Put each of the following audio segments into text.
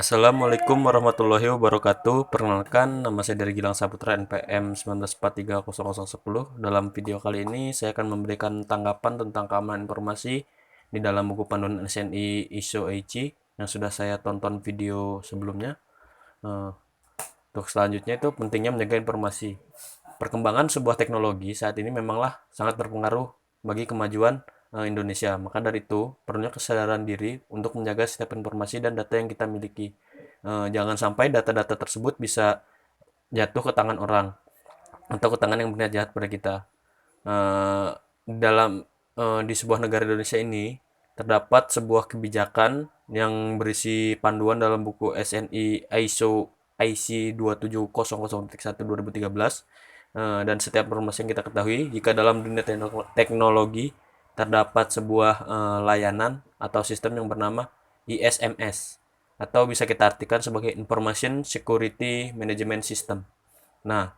Assalamualaikum warahmatullahi wabarakatuh. Perkenalkan, nama saya dari Gilang Saputra NPM 19430010. Dalam video kali ini saya akan memberikan tanggapan tentang keamanan informasi di dalam buku panduan SNI ISO Eichi yang sudah saya tonton video sebelumnya. Eh, Untuk selanjutnya itu pentingnya menjaga informasi. Perkembangan sebuah teknologi saat ini memanglah sangat berpengaruh bagi kemajuan Indonesia. Maka dari itu, perlunya kesadaran diri untuk menjaga setiap informasi dan data yang kita miliki. Jangan sampai data-data tersebut bisa jatuh ke tangan orang atau ke tangan yang berniat jahat pada kita. Eh, di sebuah negara Indonesia ini terdapat sebuah kebijakan yang berisi panduan dalam buku SNI ISO IC 27001 2013. Dan setiap informasi yang kita ketahui jika dalam dunia teknologi terdapat sebuah layanan atau sistem yang bernama ISMS atau bisa kita artikan sebagai Information Security Management System. Nah,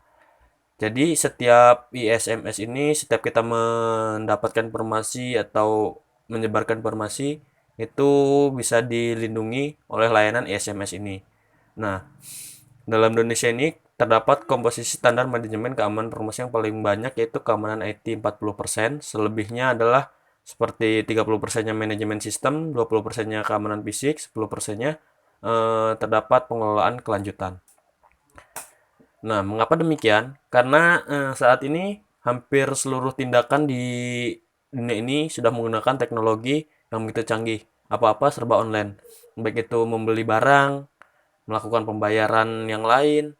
jadi setiap ISMS ini, setiap kita mendapatkan informasi atau menyebarkan informasi, itu bisa dilindungi oleh layanan ISMS ini. Nah, dalam Indonesia ini terdapat komposisi standar manajemen keamanan informasi yang paling banyak, yaitu keamanan IT 40%, selebihnya adalah seperti 30%-nya manajemen sistem, 20%-nya keamanan fisik, 10%-nya terdapat pengelolaan kelanjutan. Nah, mengapa demikian? Karena saat ini hampir seluruh tindakan di dunia ini sudah menggunakan teknologi yang begitu canggih. Apa-apa serba online. Baik itu membeli barang, melakukan pembayaran yang lain,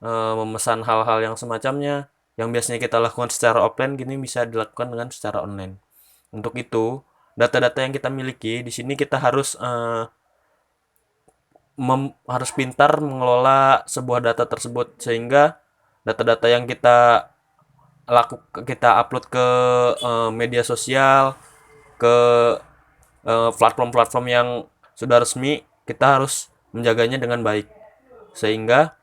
memesan hal-hal yang semacamnya, yang biasanya kita lakukan secara offline, gini bisa dilakukan dengan secara online. Untuk itu, data-data yang kita miliki di sini kita harus pintar mengelola sebuah data tersebut sehingga data-data yang kita upload ke media sosial, ke platform-platform yang sudah resmi, kita harus menjaganya dengan baik sehingga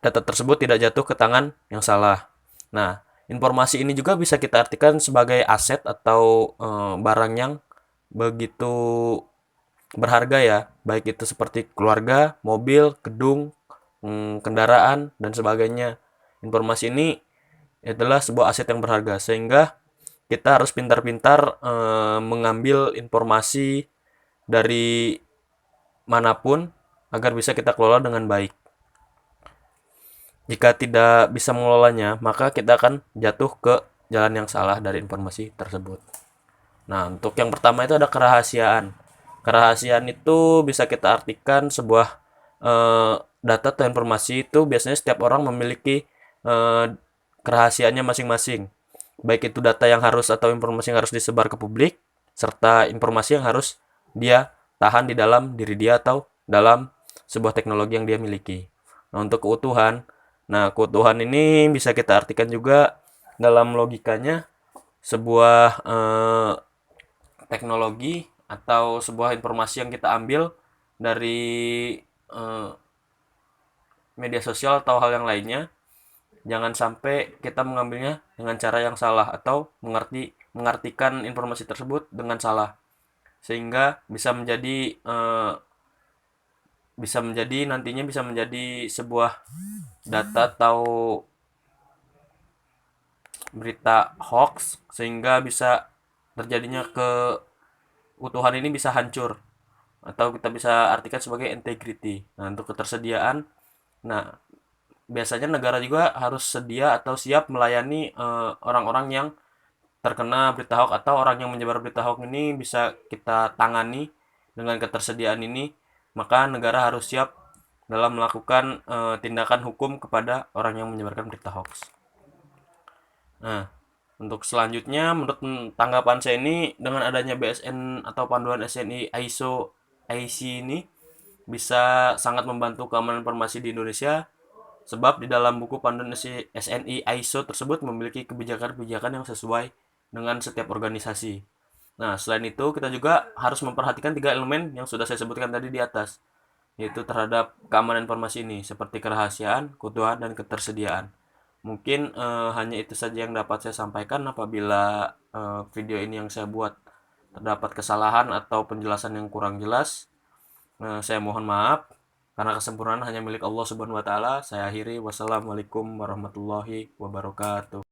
data tersebut tidak jatuh ke tangan yang salah. Nah, informasi ini juga bisa kita artikan sebagai aset atau barang yang begitu berharga ya, baik itu seperti keluarga, mobil, gedung, kendaraan, dan sebagainya. Informasi ini adalah sebuah aset yang berharga, sehingga kita harus pintar-pintar mengambil informasi dari manapun agar bisa kita kelola dengan baik. Jika tidak bisa mengelolanya, maka kita akan jatuh ke jalan yang salah dari informasi tersebut. Nah, untuk yang pertama itu ada kerahasiaan. Kerahasiaan itu bisa kita artikan sebuah data atau informasi itu biasanya setiap orang memiliki eh, kerahasiaannya masing-masing. Baik itu data yang harus atau informasi yang harus disebar ke publik, serta informasi yang harus dia tahan di dalam diri dia atau dalam sebuah teknologi yang dia miliki. Nah, untuk keutuhan ini bisa kita artikan juga dalam logikanya sebuah teknologi atau sebuah informasi yang kita ambil dari eh, media sosial atau hal yang lainnya, jangan sampai kita mengambilnya dengan cara yang salah atau mengartikan informasi tersebut dengan salah sehingga nantinya bisa menjadi sebuah data atau berita hoax sehingga bisa terjadinya keutuhan ini bisa hancur atau kita bisa artikan sebagai integrity. Nah, untuk ketersediaan, nah biasanya negara juga harus sedia atau siap melayani orang-orang yang terkena berita hoax atau orang yang menyebar berita hoax ini bisa kita tangani dengan ketersediaan ini, maka negara harus siap dalam melakukan tindakan hukum kepada orang yang menyebarkan berita hoax. Nah, untuk selanjutnya, menurut tanggapan saya ini, dengan adanya BSN atau panduan SNI ISO IC ini bisa sangat membantu keamanan informasi di Indonesia, sebab di dalam buku panduan SNI ISO tersebut memiliki kebijakan-kebijakan yang sesuai dengan setiap organisasi. Nah, selain itu, kita juga harus memperhatikan tiga elemen yang sudah saya sebutkan tadi di atas, yaitu terhadap keamanan informasi ini, seperti kerahasiaan, keutuhan, dan ketersediaan. Mungkin hanya itu saja yang dapat saya sampaikan. Apabila video ini yang saya buat terdapat kesalahan atau penjelasan yang kurang jelas, Saya mohon maaf karena kesempurnaan hanya milik Allah Subhanahu wa taala. Saya akhiri, wassalamualaikum warahmatullahi wabarakatuh.